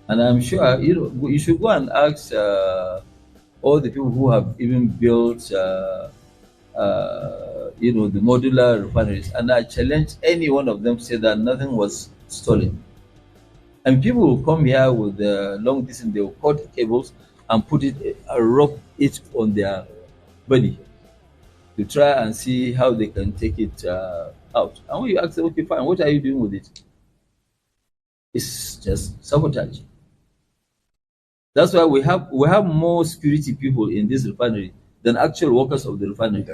And I'm sure you should go and ask all the people who have even built the modular refineries, and I challenge any one of them to say that nothing was stolen. And people will come here with the long distance, they will cut cables and put it, rope it on their body to try and see how they can take it out. And when you ask them, okay, fine, what are you doing with it? It's just sabotage. That's why we have more security people in this refinery than actual workers of the refinery.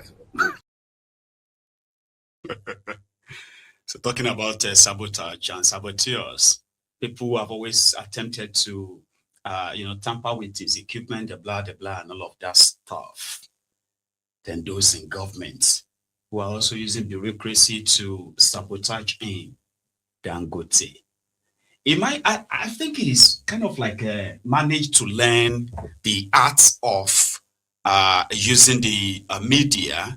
So talking about sabotage and saboteurs, people who have always attempted to, tamper with his equipment, the blah, and all of that stuff. Then those in government who are also using bureaucracy to sabotage in Dangote. I think he's kind of like managed to learn the art of using the media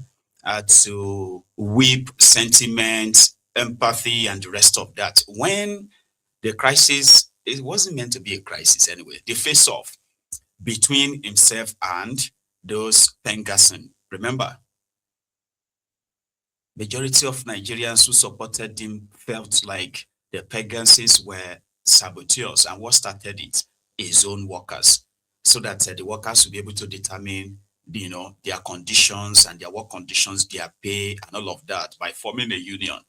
to whip sentiment, empathy, and the rest of that. When the crisis, it wasn't meant to be a crisis anyway, the face-off between himself and those Pengasson. Remember, majority of Nigerians who supported him felt like the Pegasus were saboteurs, and what started it? His own workers, so that the workers will be able to determine, their conditions and their work conditions, their pay, and all of that by forming a union.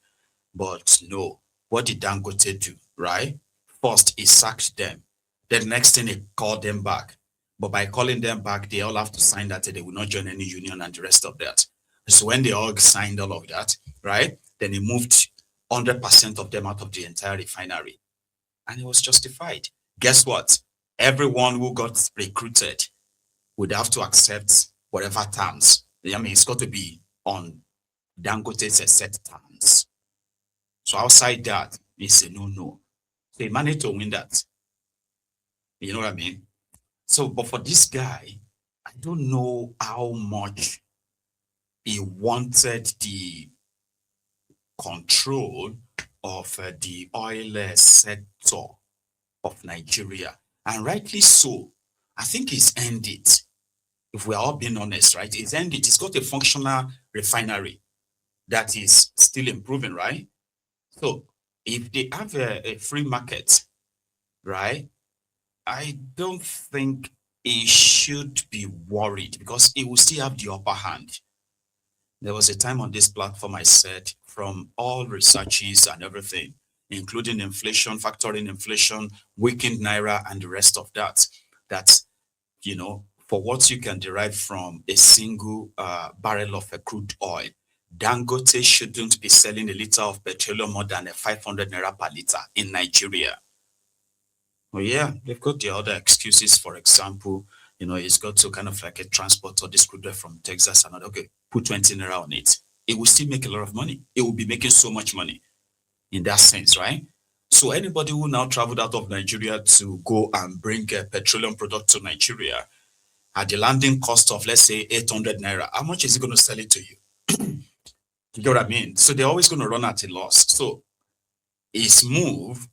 But no, what did Dangote do? Right? First, he sacked them. The next thing, he called them back. But by calling them back, they all have to sign that they will not join any union and the rest of that. So when they all signed all of that, right, then he moved 100% of them out of the entire refinery. And it was justified. Guess what? Everyone who got recruited would have to accept whatever terms. I mean, it's got to be on Dangote's set terms. So outside that, it's a no-no. So he managed to win that. You know what I mean? So, but for this guy, I don't know how much he wanted the control of the oil sector of Nigeria. And rightly so. I think he's earned it. If we're all being honest, right? He's earned it. He's got a functional refinery that is still improving, right? So if they have a free market, right, I don't think he should be worried because he will still have the upper hand. There was a time on this platform I said, from all researches and everything, including inflation, factoring inflation, weakened naira, and the rest of that, for what you can derive from a single barrel of a crude oil, Dangote shouldn't be selling a liter of petroleum more than a 500 naira per liter in Nigeria. Well, yeah, they've got the other excuses. For example, it's got to kind of like a transport or this crude oil from Texas and okay, put 20 naira on it. It will still make a lot of money. It will be making so much money in that sense, right? So anybody who now traveled out of Nigeria to go and bring a petroleum product to Nigeria at the landing cost of, let's say, 800 naira, how much is he going to sell it to you? You get what I mean? So they're always going to run at a loss. So his move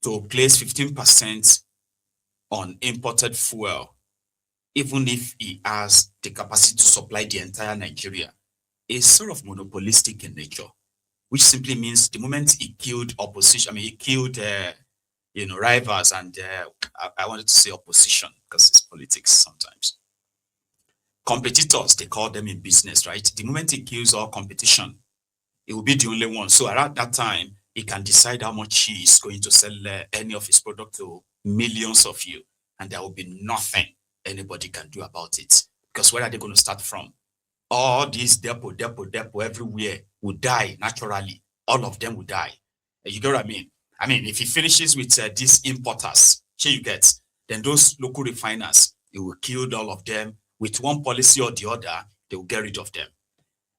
to place 15% on imported fuel, even if he has the capacity to supply the entire Nigeria, is sort of monopolistic in nature, which simply means the moment he killed opposition, he killed, rivals and I wanted to say opposition because it's politics sometimes. Competitors, they call them in business, right? The moment he kills all competition, he will be the only one. So around that time, he can decide how much he is going to sell any of his product to millions of you. And there will be nothing anybody can do about it. Because where are they going to start from? All these depot everywhere will die naturally. All of them will die. You get what I mean? I mean, if he finishes with these importers, you get, then those local refiners, he will kill all of them. With one policy or the other, they will get rid of them.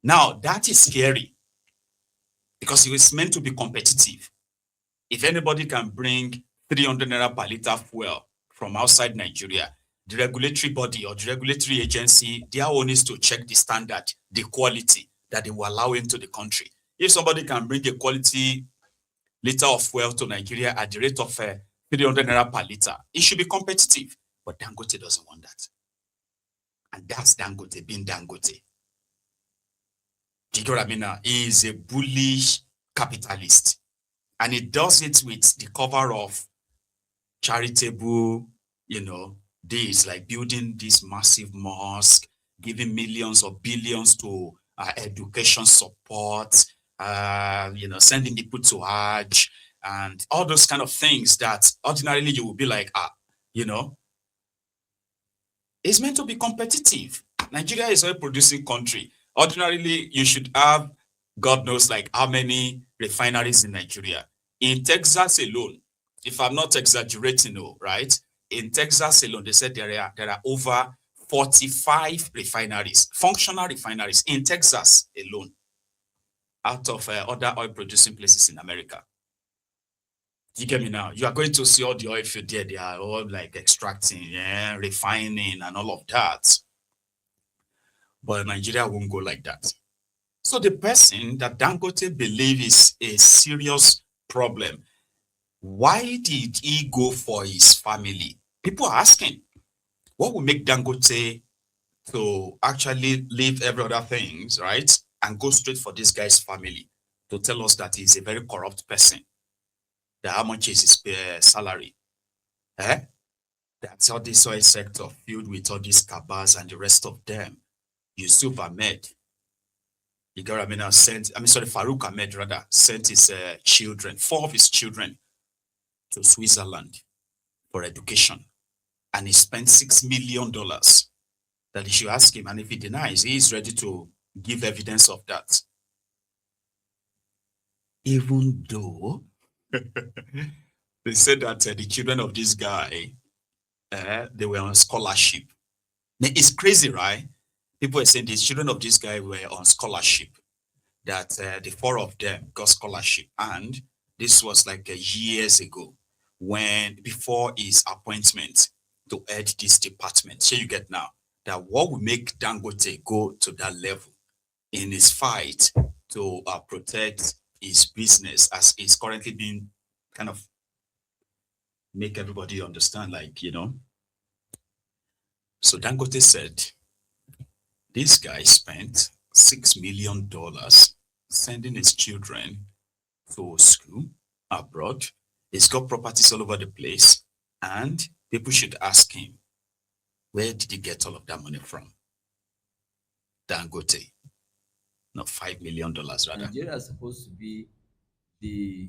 Now, that is scary because it was meant to be competitive. If anybody can bring 300 naira per liter fuel from outside Nigeria, the regulatory body or the regulatory agency, their own is to check the standard, the quality that they will allow into the country. If somebody can bring a quality liter of fuel to Nigeria at the rate of 300 naira per liter. It should be competitive. But Dangote doesn't want that. And that's Dangote being Dangote. Do you get what I mean now? He is a bullish capitalist. And he does it with the cover of charitable, this, like building this massive mosque, giving millions or billions to education support, sending people to Hajj, and all those kind of things that ordinarily you would be like, you know, it's meant to be competitive. Nigeria is a producing country. Ordinarily, you should have, God knows, like how many refineries in Nigeria. In Texas alone, if I'm not exaggerating, no, right? In Texas alone, they said there are over 45 refineries, functional refineries in Texas alone, out of other oil producing places in America. You get me now? You are going to see all the oil field there. They are all like extracting, refining, and all of that. But Nigeria won't go like that. So the person that Dangote believes is a serious problem, why did he go for his family? People are asking, what will make Dangote to actually leave every other things, right? And go straight for this guy's family to tell us that he's a very corrupt person. That how much is his salary? That's all this oil sector filled with all these cabals and the rest of them. Yusuf Ahmed, you got what I mean? Farouk Ahmed rather sent his children, 4 of his children, to Switzerland for education. And he spent $6 million that he should ask him. And if he denies, he is ready to give evidence of that. Even though they said that the children of this guy, they were on scholarship. Now, it's crazy, right? People are saying the children of this guy were on scholarship, that the 4 of them got scholarship. And this was like years ago, before his appointment to head this department. So you get now that what will make Dangote go to that level in his fight to protect his business, as is currently being kind of make everybody understand, So Dangote said, this guy spent $6 million sending his children to school abroad. He's got properties all over the place. And people should ask him, where did he get all of that money from? Dangote. No, $5 million rather. Nigeria is supposed to be the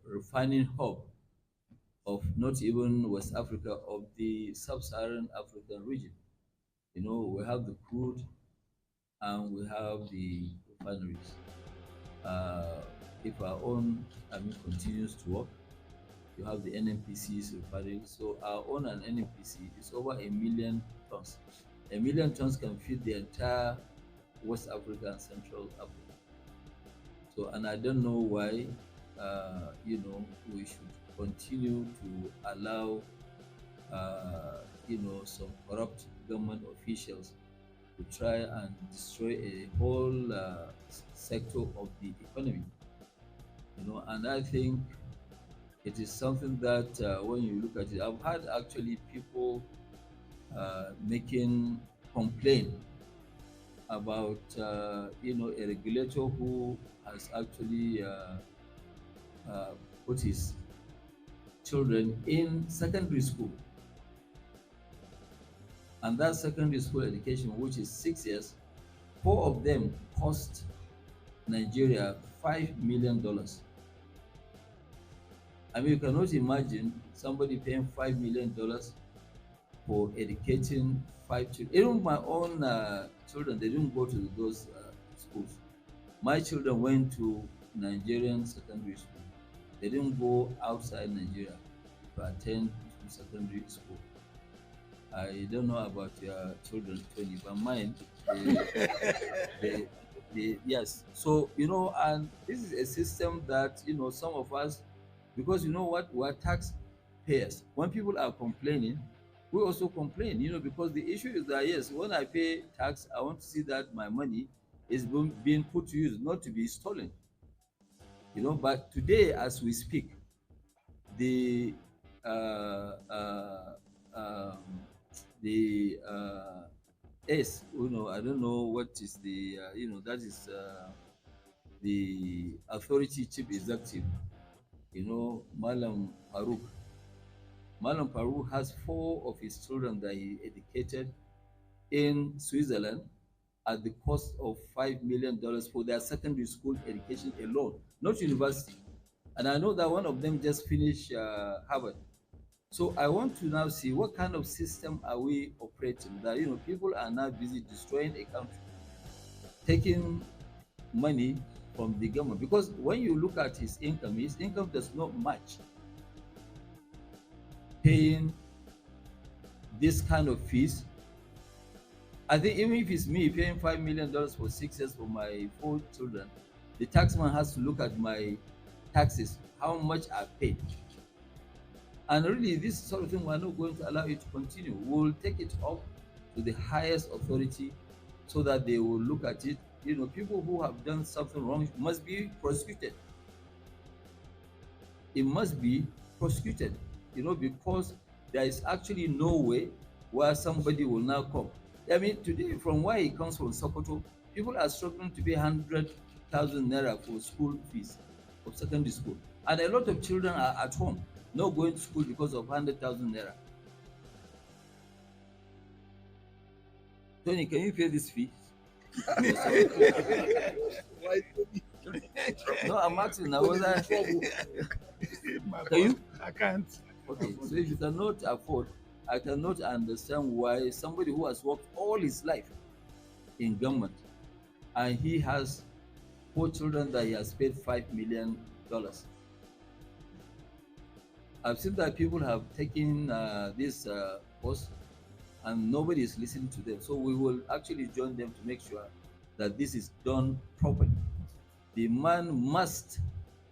refining hub of not even West Africa, of the sub-Saharan African region. We have the crude and we have the refineries. If our own continues to work, you have the NMPC's refinery. So our own and NMPC is over 1 million tons. 1 million tons can feed the entire West Africa and Central Africa. So, and I don't know why, we should continue to allow, some corrupt government officials to try and destroy a whole sector of the economy. And I think it is something that when you look at it, I've had actually people making complaint about a regulator who has actually put his children in secondary school, and that secondary school education, which is 6 years, 4 of them cost Nigeria $5 million. I mean, you cannot imagine somebody paying $5 million for educating 5 children. Even my own children, they didn't go to those schools. My children went to Nigerian secondary school. They didn't go outside Nigeria to attend secondary school. I don't know about your children, Tony, but mine, yes. So, and this is a system that, some of us, because you know what, we're taxpayers. When people are complaining, we also complain, because the issue is that, yes, when I pay tax, I want to see that my money is being put to use, not to be stolen. But today, as we speak, the uh, uh, um, the S, I don't know what is the that is the authority chief executive, Malam Farouk. Malam Farouk has four of his children that he educated in Switzerland at the cost of $5 million for their secondary school education alone, not university. And I know that one of them just finished Harvard. So I want to now see what kind of system are we operating that people are now busy destroying a country, taking money from the government. Because when you look at his income does not match paying this kind of fees. I think even if it's me paying $5 million for 6 years for my four children, the taxman has to look at my taxes, how much I paid. And really, this sort of thing, we're not going to allow it to continue. We'll take it up to the highest authority so that they will look at it. People who have done something wrong must be prosecuted. It must be prosecuted, because there is actually no way where somebody will now come. I mean, today, from where he comes from, Sokoto, people are struggling to pay 100,000 naira for school fees of secondary school. And a lot of children are at home, not going to school because of 100,000 naira. Tony, can you pay this fee? No, I'm asking now. Can you? I can't. Okay, so if you cannot afford, I cannot understand why somebody who has worked all his life in government and he has four children that he has paid $5 million. I've seen that people have taken this post and nobody is listening to them. So we will actually join them to make sure that this is done properly. The man must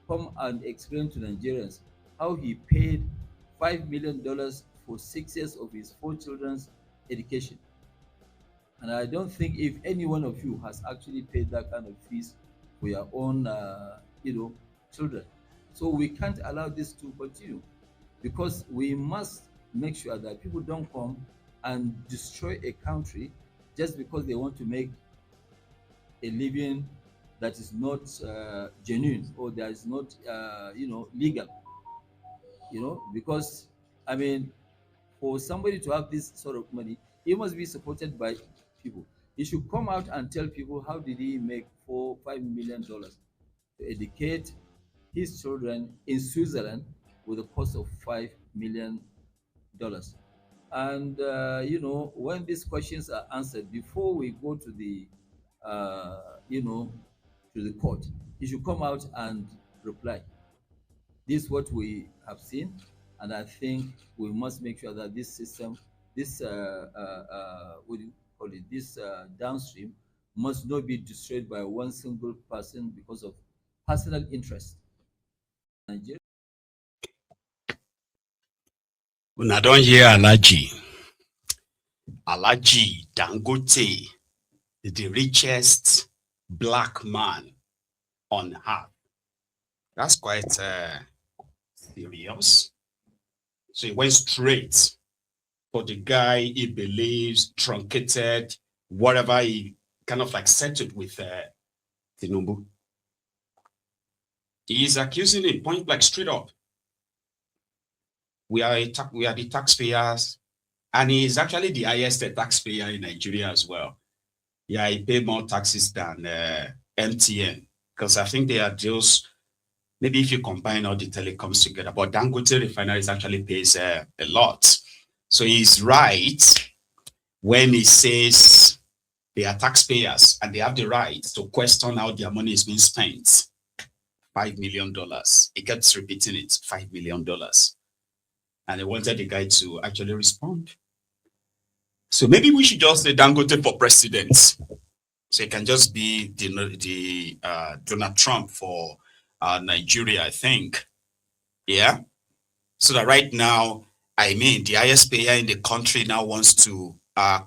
come and explain to Nigerians how he paid $5 million for 6 years of his four children's education. And I don't think if any one of you has actually paid that kind of fees for your own, children. So we can't allow this to continue, because we must make sure that people don't come and destroy a country just because they want to make a living that is not genuine, or that is not legal. Because I mean, for somebody to have this sort of money, he must be supported by people. He should come out and tell people how did he make $5 million to educate his children in Switzerland with a cost of $5 million. And when these questions are answered before we go to the to the court, he should come out and reply. This is what we have seen, and I think we must make sure that this system, this what do you call it, this downstream, must not be destroyed by one single person because of personal interest. Nigeria. Una don hear Alhaji Dangote, the richest black man on earth. That's quite serious. So he went straight for the guy he believes truncated whatever he kind of like settled with Tinubu. He is accusing him point blank straight up. We are the taxpayers, and he is actually the highest taxpayer in Nigeria as well. Yeah, he paid more taxes than MTN, because I think they are just, maybe if you combine all the telecoms together, but Dangote refineries actually pays a lot. So he's right when he says they are taxpayers and they have the right to question how their money is being spent. $5 million. He kept repeating it, $5 million. And they wanted the guy to actually respond. So maybe we should just say Dangote for president. So it can just be the Donald Trump for Nigeria, I think. Yeah. So that right now, I mean, the highest payer in the country now wants to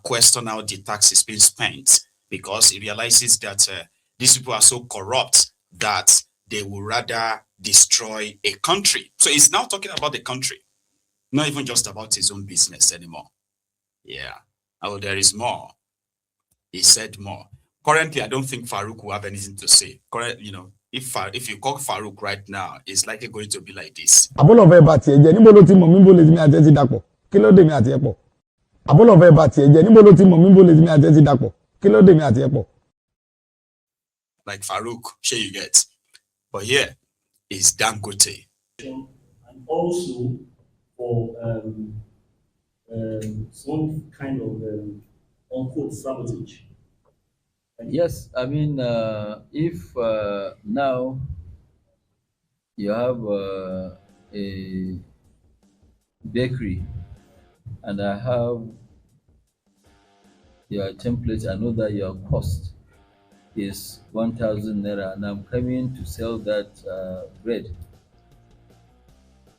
question how the tax is being spent, because he realizes that these people are so corrupt that they will rather destroy a country. So he's now talking about the country, not even just about his own business anymore. Yeah. Oh, there is more. He said more. Currently, I don't think Farouk will have anything to say. If you call Farouk right now, it's likely going to be like this. Àbọ̀lọ̀fẹ́ bá tiẹ̀ jẹ́ níbo ló ti mọ̀ mí bó lè mi àti ẹ ti dàpọ̀ kí ló dé mi àti ẹ pọ̀. Àbọ̀lọ̀fẹ́ bá tiẹ̀ jẹ́ níbo ló ti mọ̀ mí bó lè mi àti ẹ ti dàpọ̀ kí ló dé mi àti ẹ pọ̀. Like Farouk, sure you get. But here is Dangote. And also for some kind of unquote sabotage. Yes, I mean, if now you have a bakery and I have your template, I know that your cost is 1,000 naira, and I'm coming to sell that bread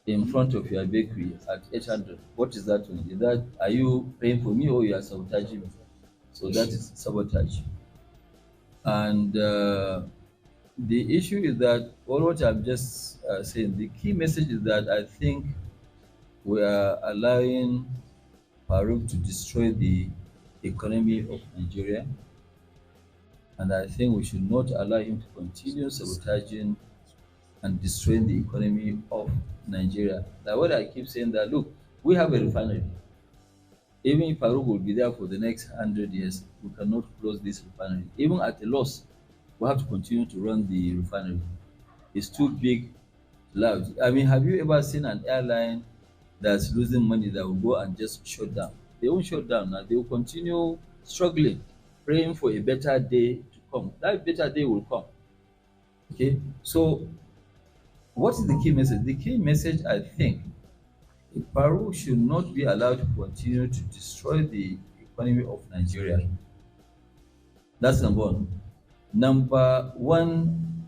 in front of your bakery at 800. What is that one? Is that, are you paying for me or you are sabotaging me? So that is sabotage. And the issue is that all what I'm just saying, the key message is that I think we are allowing Farouk to destroy the economy of Nigeria. And I think we should not allow him to continue sabotaging and destroying the economy of Nigeria. That's what I keep saying, that look, we have a refinery. Even if Farouk will be there for the next 100 years, we cannot close this refinery. Even at a loss, we have to continue to run the refinery. It's too big, loud. I mean, have you ever seen an airline that's losing money that will go and just shut down? They won't shut down now. They will continue struggling, praying for a better day to come. That better day will come. Okay, so what is the key message? The key message, I think, Farouk should not be allowed to continue to destroy the economy of Nigeria. That's number one. Number one,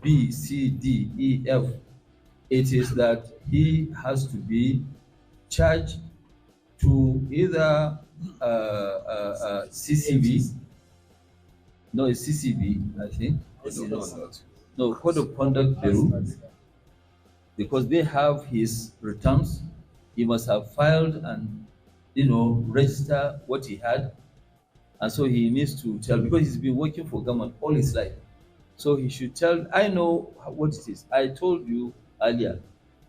B, C, D, E, F. It is that he has to be charged to either CCB. No, it's CCB, I think. No, Code of Conduct Bureau, because they have his returns. He must have filed and register what he had, and so he needs to tell, because he's been working for government all his life. So he should tell, I know what it is. I told you earlier,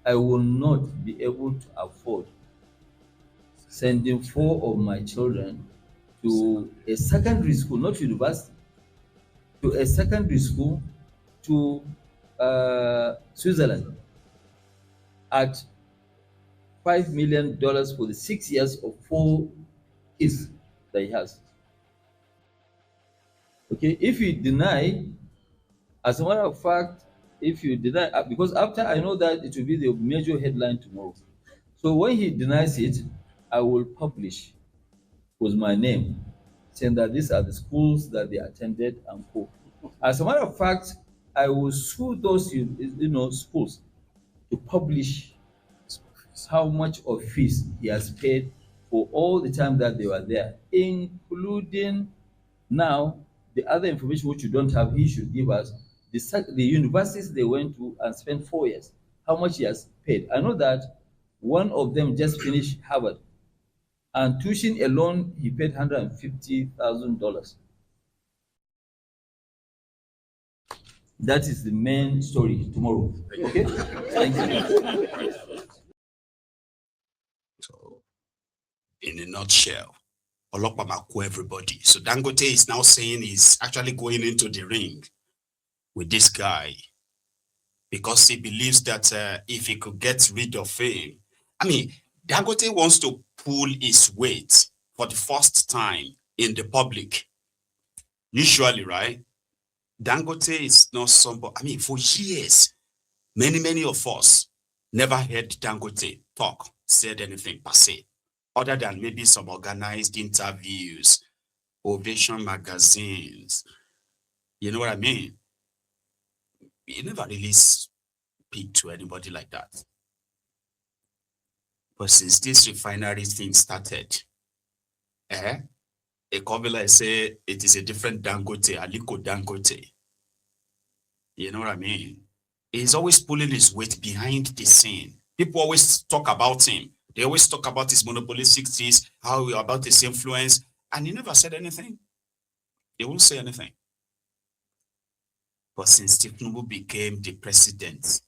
I will not be able to afford sending 4 of my children to a secondary school, not university, to a secondary school to Switzerland at $5 million for the 6 years of 4 kids that he has. Okay, if you deny, as a matter of fact, if you deny, because after I know that it will be the major headline tomorrow. So when he denies it, I will publish with my name, saying that these are the schools that they attended and co. As a matter of fact, I will sue those schools to publish how much of fees he has paid for all the time that they were there, including now the other information which you don't have. He should give us the universities they went to and spent 4 years, how much he has paid. I know that one of them just finished Harvard, and tuition alone he paid $150,000. That is the main story tomorrow. Okay, thank you. So, in a nutshell, Olopamaku everybody. So Dangote is now saying he's actually going into the ring with this guy because he believes that if he could get rid of him, I mean, Dangote wants to pull his weight for the first time in the public. Usually, right? Dangote is not somebody, I mean, for years, many of us never heard Dangote talk, said anything per se, other than maybe some organized interviews, Ovation magazines. You know what I mean? He never really speak to anybody like that. But since this refinery thing started, a Kobila say it is a different Dangote, Aliko Dangote. You know what I mean? He's always pulling his weight behind the scene. People always talk about him. They always talk about his monopolistic things, about his influence, and he never said anything. He won't say anything. But since Tinubu became the president,